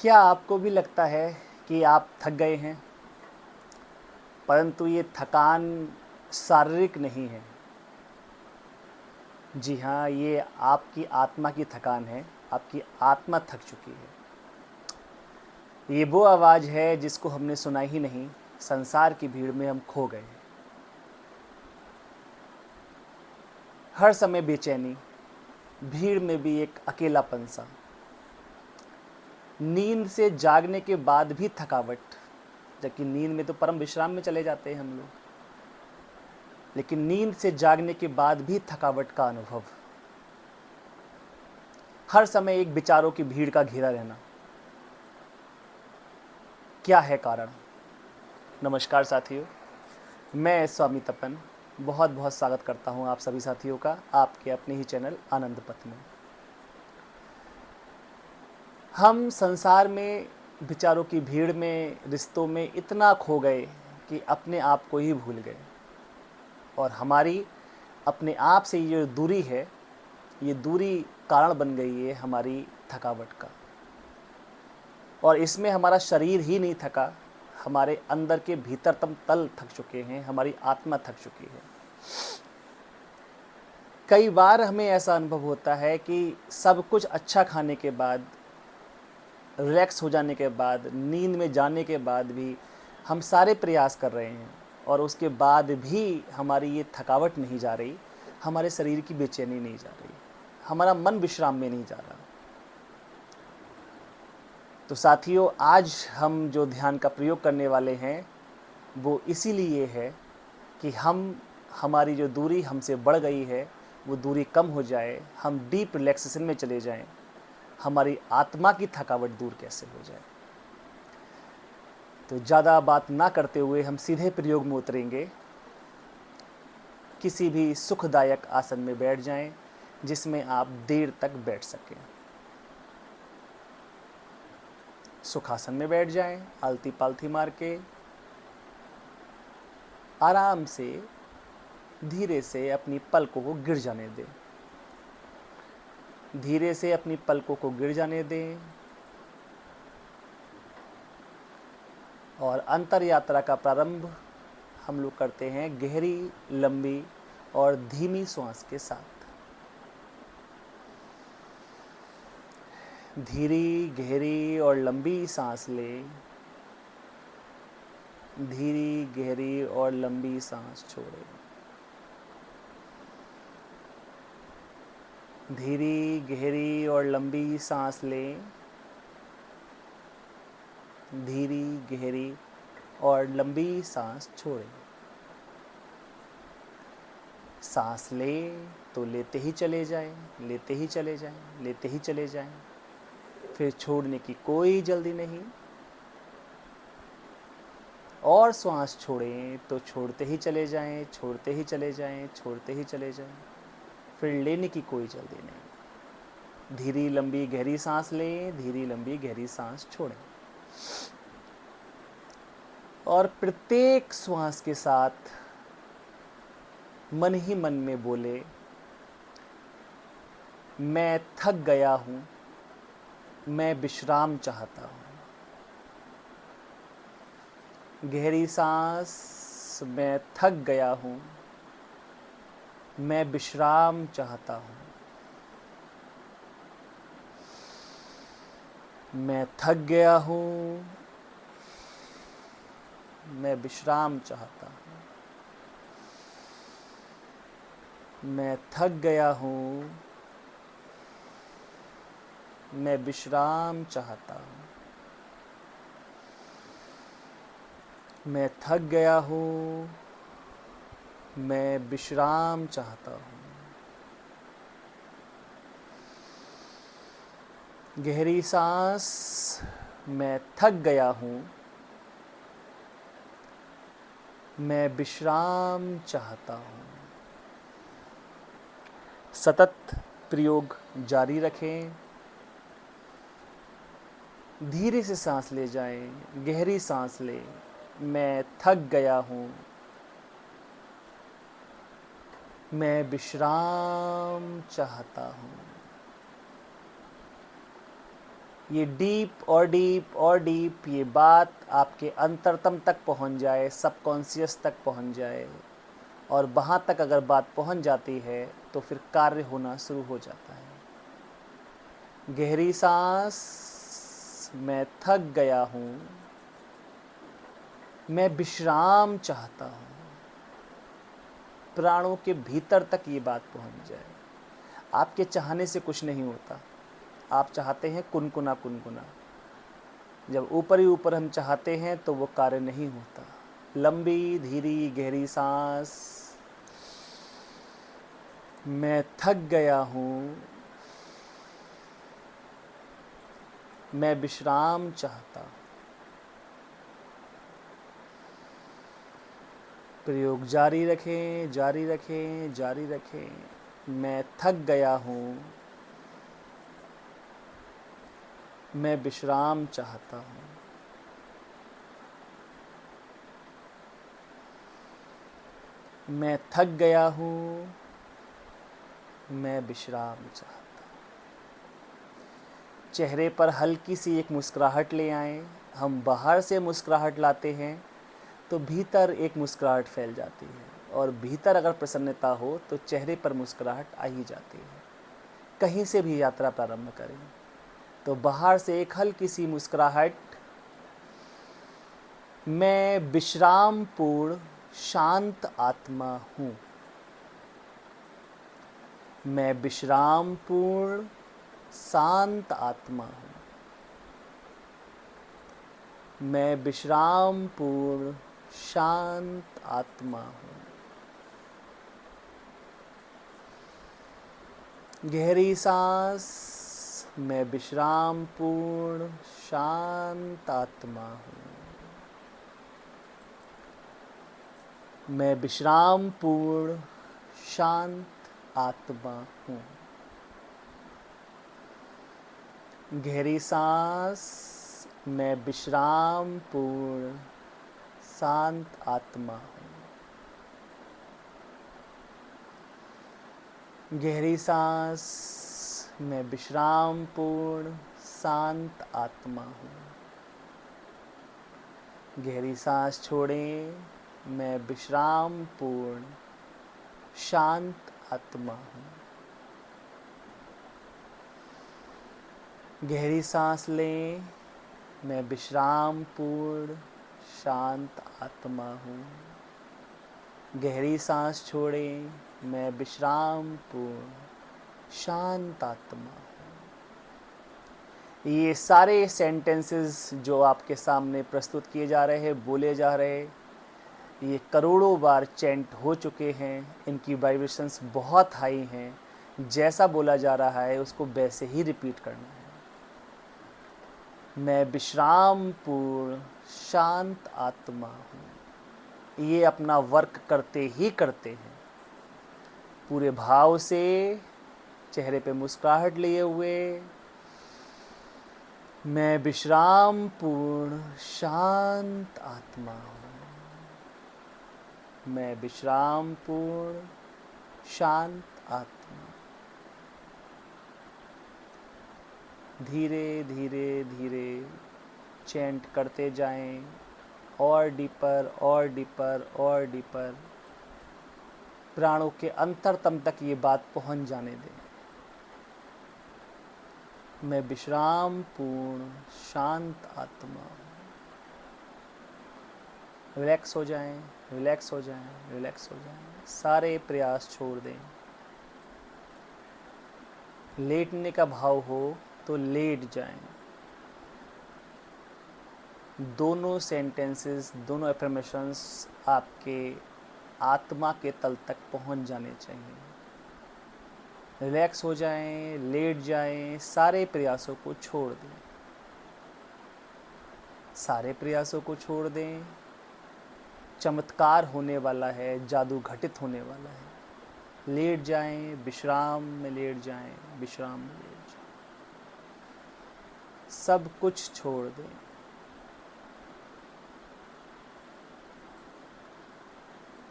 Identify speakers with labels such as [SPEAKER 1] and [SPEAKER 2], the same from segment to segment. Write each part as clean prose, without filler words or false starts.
[SPEAKER 1] क्या आपको भी लगता है कि आप थक गए हैं, परंतु ये थकान शारीरिक नहीं है? जी हाँ, ये आपकी आत्मा की थकान है। आपकी आत्मा थक चुकी है। ये वो आवाज़ है जिसको हमने सुना ही नहीं। संसार की भीड़ में हम खो गए। हर समय बेचैनी, भीड़ में भी एक अकेलापन सा, नींद से जागने के बाद भी थकावट, जबकि नींद में तो परम विश्राम में चले जाते हैं हम लोग, लेकिन नींद से जागने के बाद भी थकावट का अनुभव। हर समय एक विचारों की भीड़ का घेरा रहना। क्या है कारण? नमस्कार साथियों, मैं स्वामी तपन बहुत बहुत स्वागत करता हूं आप सभी साथियों का आपके अपने ही चैनल आनंद पथ में। हम संसार में विचारों की भीड़ में, रिश्तों में इतना खो गए कि अपने आप को ही भूल गए, और हमारी अपने आप से ये दूरी है, ये दूरी कारण बन गई है हमारी थकावट का। और इसमें हमारा शरीर ही नहीं थका, हमारे अंदर के भीतरतम तल थक चुके हैं, हमारी आत्मा थक चुकी है। कई बार हमें ऐसा अनुभव होता है कि सब कुछ अच्छा खाने के बाद, रिलैक्स हो जाने के बाद, नींद में जाने के बाद भी हम सारे प्रयास कर रहे हैं, और उसके बाद भी हमारी ये थकावट नहीं जा रही, हमारे शरीर की बेचैनी नहीं जा रही, हमारा मन विश्राम में नहीं जा रहा। तो साथियों, आज हम जो ध्यान का प्रयोग करने वाले हैं वो इसीलिए है कि हमारी जो दूरी हमसे बढ़ गई है वो दूरी कम हो जाए, हम डीप रिलैक्सेशन में चले जाएं, हमारी आत्मा की थकावट दूर कैसे हो जाए। तो ज़्यादा बात ना करते हुए हम सीधे प्रयोग में उतरेंगे। किसी भी सुखदायक आसन में बैठ जाएं जिसमें आप देर तक बैठ सकें। सुखासन में बैठ जाएं, आलती पालथी मार के आराम से धीरे से अपनी पलकों को गिर जाने दें। धीरे से अपनी पलकों को गिर जाने दें और अंतर यात्रा का प्रारंभ हम लोग करते हैं गहरी, लंबी और धीमी श्वास के साथ। धीरी, गहरी और लंबी सांस लें। धीरी, गहरी और लंबी सांस छोड़ें। धीरी, गहरी और लंबी सांस लें। धीरी, गहरी और लंबी सांस छोड़ें। सांस लें तो लेते ही चले जाएं, लेते ही चले जाएं, लेते ही चले जाएं। फिर छोड़ने की कोई जल्दी नहीं। और श्वास छोड़ें तो छोड़ते ही चले जाएं, छोड़ते ही चले जाएं, छोड़ते ही चले जाएं। फिर लेने की कोई जल्दी नहीं। धीरी लंबी गहरी सांस लें, धीरी लंबी गहरी सांस छोड़ें। और प्रत्येक श्वास के साथ मन ही मन में बोले, मैं थक गया हूँ, मैं विश्राम चाहता हूँ। गहरी सांस, मैं थक गया हूँ, मैं विश्राम चाहता हूँ। मैं थक गया हूँ, मैं विश्राम चाहता हूँ। मैं थक गया हूँ, मैं विश्राम चाहता हूँ। मैं थक गया हूँ, मैं विश्राम चाहता हूँ। गहरी सांस, मैं थक गया हूँ, मैं विश्राम चाहता हूँ। सतत प्रयोग जारी रखें। धीरे से सांस ले जाएं, गहरी सांस लें। मैं थक गया हूँ, मैं विश्राम चाहता हूँ। ये डीप और डीप और डीप ये बात आपके अंतरतम तक पहुंच जाए, सबकॉन्शियस तक पहुंच जाए, और वहाँ तक अगर बात पहुंच जाती है तो फिर कार्य होना शुरू हो जाता है। गहरी सांस, मैं थक गया हूँ, मैं विश्राम चाहता हूँ। प्राणों के भीतर तक ये बात पहुंच जाए। आपके चाहने से कुछ नहीं होता, आप चाहते हैं कुनकुना कुनकुना। जब ऊपर ही ऊपर हम चाहते हैं तो वो कार्य नहीं होता। लंबी धीरी गहरी सांस, मैं थक गया हूँ, मैं विश्राम चाहता हूँ। प्रयोग जारी रखें, जारी रखें, जारी रखें। मैं थक गया हूँ, मैं विश्राम चाहता हूँ। मैं थक गया हूँ, मैं विश्राम चाहता हूँ। चेहरे पर हल्की सी एक मुस्कुराहट ले आएं। हम बाहर से मुस्कुराहट लाते हैं तो भीतर एक मुस्कुराहट फैल जाती है, और भीतर अगर प्रसन्नता हो तो चेहरे पर मुस्कुराहट आ ही जाती है। कहीं से भी यात्रा प्रारंभ करें तो बाहर से एक हल्की सी मुस्कुराहट। मैं विश्राम पूर्ण शांत आत्मा हूँ। मैं विश्राम पूर्ण शांत आत्मा हूँ। मैं विश्राम पूर्ण शांत आत्मा हूँ। गहरी सांस, मैं विश्राम पूर्ण शांत आत्मा हूँ। मैं विश्राम पूर्ण शांत आत्मा हूँ। गहरी सांस, मैं विश्राम पूर्ण शांत आत्मा हूँ। गहरी सांस, मैं विश्राम पूर्ण शांत आत्मा हूँ। गहरी सांस छोड़ें, मैं विश्राम पूर्ण शांत आत्मा हूँ। गहरी सांस लें, मैं विश्राम पूर्ण शांत आत्मा हूँ। गहरी सांस छोड़ें, मैं विश्राम पूर्ण शांत आत्मा हूँ। ये सारे सेंटेंसेस जो आपके सामने प्रस्तुत किए जा रहे हैं, बोले जा रहे हैं, ये करोड़ों बार चैंट हो चुके हैं। इनकी वाइब्रेशंस बहुत हाई हैं। जैसा बोला जा रहा है उसको वैसे ही रिपीट करना है। मैं विश्राम पूर्ण शांत आत्मा हूँ। ये अपना वर्क करते ही करते हैं, पूरे भाव से, चेहरे पे मुस्कुराहट लिए हुए। मैं विश्राम पूर्ण शांत आत्मा हूँ। मैं विश्राम पूर्ण शांत आत्मा। धीरे धीरे धीरे चैंट करते जाएं, और डीपर और डीपर और डीपर। प्राणों के अंतरतम तक ये बात पहुंच जाने दें। मैं विश्राम पूर्ण शांत आत्मा। रिलैक्स हो जाएं, रिलैक्स हो जाएं, रिलैक्स हो जाएं। सारे प्रयास छोड़ दें। लेटने का भाव हो तो लेट जाएं। दोनों सेंटेंसेस, दोनों एफर्मेशंस आपके आत्मा के तल तक पहुंच जाने चाहिए। रिलैक्स हो जाएं, लेट जाएं, सारे प्रयासों को छोड़ दें। सारे प्रयासों को छोड़ दें। चमत्कार होने वाला है, जादू घटित होने वाला है। लेट जाएं, विश्राम में लेट जाएं, विश्राम में लेट जाएं। सब कुछ छोड़ दें।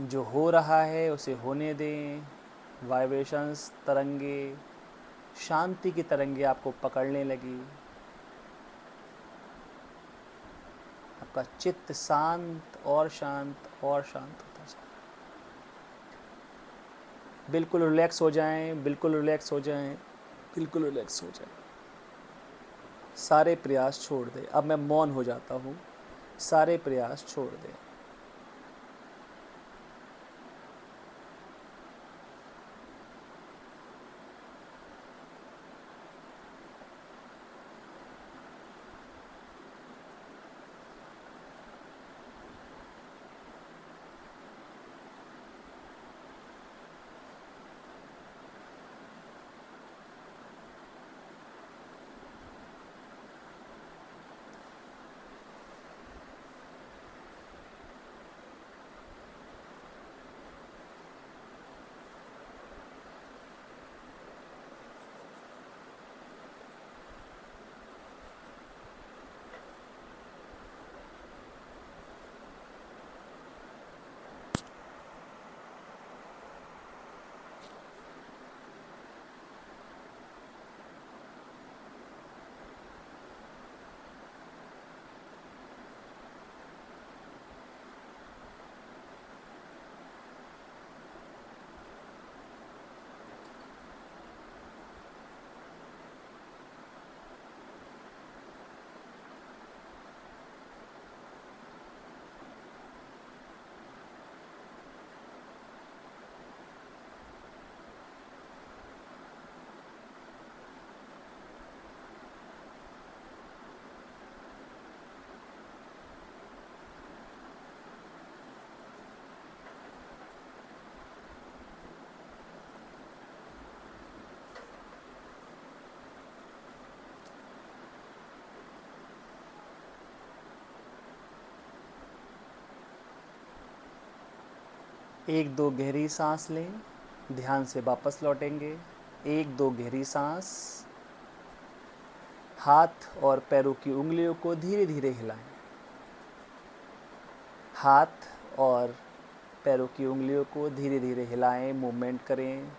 [SPEAKER 1] जो हो रहा है उसे होने दें। वाइब्रेशंस, तरंगे, शांति की तरंगे आपको पकड़ने लगी। आपका चित्त शांत और शांत और शांत होता जाए। बिल्कुल रिलैक्स हो जाएं, बिल्कुल रिलैक्स हो जाएं, बिल्कुल रिलैक्स हो जाएं। सारे प्रयास छोड़ दें। अब मैं मौन हो जाता हूँ। सारे प्रयास छोड़ दें। एक दो गहरी सांस लें। ध्यान से वापस लौटेंगे। एक दो गहरी सांस। हाथ और पैरों की उंगलियों को धीरे धीरे हिलाएं। हाथ और पैरों की उंगलियों को धीरे धीरे हिलाएं, मूवमेंट करें।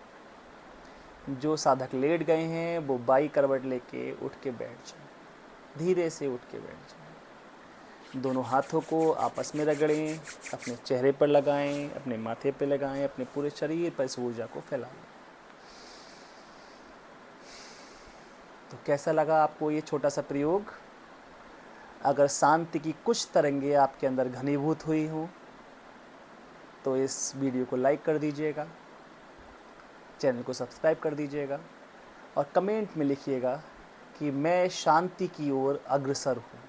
[SPEAKER 1] जो साधक लेट गए हैं वो बाई करवट लेके उठ के बैठ जाएं। धीरे से उठ के बैठ जाएं। दोनों हाथों को आपस में रगड़ें, अपने चेहरे पर लगाएं, अपने माथे पर लगाएं, अपने पूरे शरीर पर इस ऊर्जा को फैलाएं। तो कैसा लगा आपको ये छोटा सा प्रयोग? अगर शांति की कुछ तरंगें आपके अंदर घनीभूत हुई हों तो इस वीडियो को लाइक कर दीजिएगा, चैनल को सब्सक्राइब कर दीजिएगा और कमेंट में लिखिएगा कि मैं शांति की ओर अग्रसर हूँ।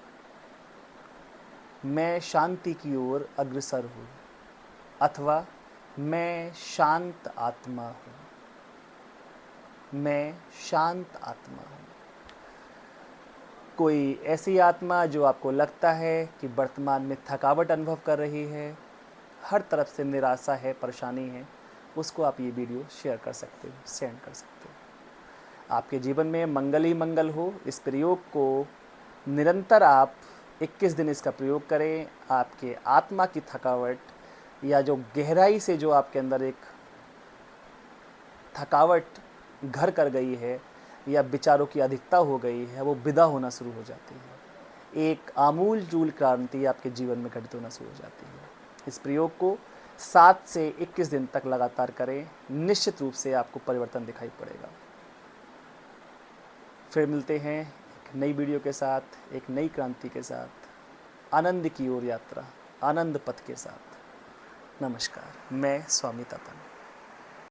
[SPEAKER 1] मैं शांति की ओर अग्रसर हूँ, अथवा मैं शांत आत्मा हूँ। मैं शांत आत्मा हूँ। कोई ऐसी आत्मा जो आपको लगता है कि वर्तमान में थकावट अनुभव कर रही है, हर तरफ से निराशा है, परेशानी है, उसको आप ये वीडियो शेयर कर सकते हो, सेंड कर सकते हो। आपके जीवन में मंगल ही मंगल हो। इस प्रयोग को निरंतर आप 21 दिन इसका प्रयोग करें। आपके आत्मा की थकावट या जो गहराई से जो आपके अंदर एक थकावट घर कर गई है या विचारों की अधिकता हो गई है, वो विदा होना शुरू हो जाती है। एक आमूल चूल क्रांति आपके जीवन में घटित होना शुरू हो जाती है। इस प्रयोग को 7 से 21 दिन तक लगातार करें। निश्चित रूप से आपको परिवर्तन दिखाई पड़ेगा। फिर मिलते हैं एक नई वीडियो के साथ, एक नई क्रांति के साथ, आनंद की ओर यात्रा, आनंद पथ के साथ। नमस्कार, मैं स्वामी तपन।